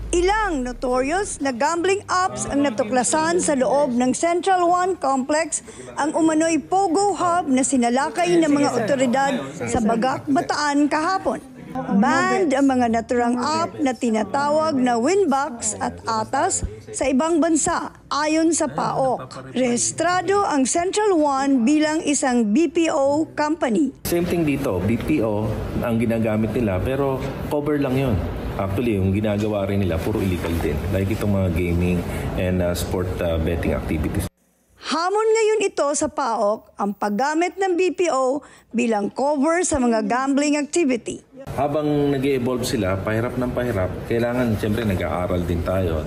Ilang notorious na gambling apps ang natuklasan sa loob ng Central One Complex, ang umano'y Pogo Hub na sinalakay ng mga otoridad sa Bagak, Bataan kahapon. Banned ang mga naturang app na tinatawag na Winbox at Atas sa ibang bansa ayon sa PAOK. Rehistrado ang Central One bilang isang BPO company. Same thing dito, BPO ang ginagamit nila pero cover lang yun. Actually, yung ginagawa rin nila puro illegal din. Like itong mga gaming and sport betting activities. Hamon ngayon ito sa PAOK ang paggamit ng BPO bilang cover sa mga gambling activity. Habang nag-evolve sila, pahirap ng pahirap, kailangan siyempre nag-aaral din tayo.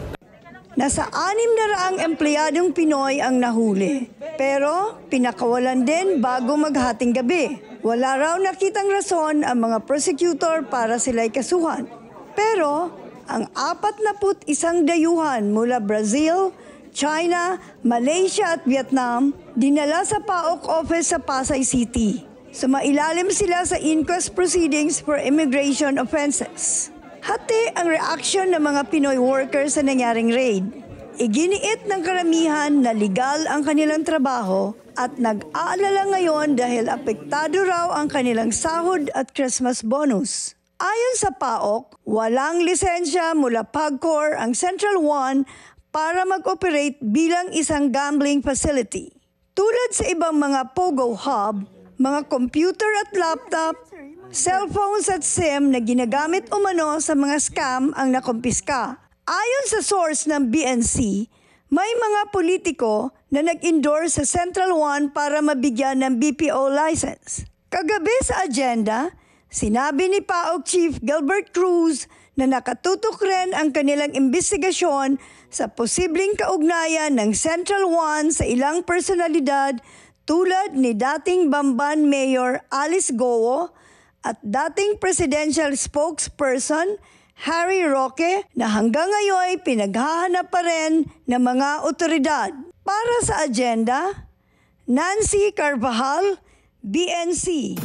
Nasa 600 empleyadong Pinoy ang nahuli. Pero pinakawalan din bago maghating gabi. Wala raw nakitang rason ang mga prosecutor para sila'y kasuhan. Pero ang 41 dayuhan mula Brazil, China, Malaysia at Vietnam dinala sa PAOK office sa Pasay City. Sumailalim sila sa inquest proceedings for immigration offenses. Hati ang reaksyon ng mga Pinoy workers sa nangyaring raid. Iginiit ng karamihan na legal ang kanilang trabaho at nag-aalala ngayon dahil apektado raw ang kanilang sahod at Christmas bonus. Ayon sa PAOK, walang lisensya mula PAGCOR ang Central One para mag-operate bilang isang gambling facility. Tulad sa ibang mga Pogo Hub, mga computer at laptop, cellphones at SIM na ginagamit umano sa mga scam ang nakumpiska. Ayon sa source ng BNC, may mga politiko na nag-endorse sa Central One para mabigyan ng BPO license. Kagabi sa agenda, sinabi ni PAOK Chief Gilbert Cruz na nakatutok rin ang kanilang investigasyon sa posibleng kaugnayan ng Central One sa ilang personalidad tulad ni dating Bamban Mayor Alice Goo at dating presidential spokesperson Harry Roque na hanggang ngayon pinaghahanap pa rin ng mga otoridad. Para sa agenda, Nancy Carvajal, BNC.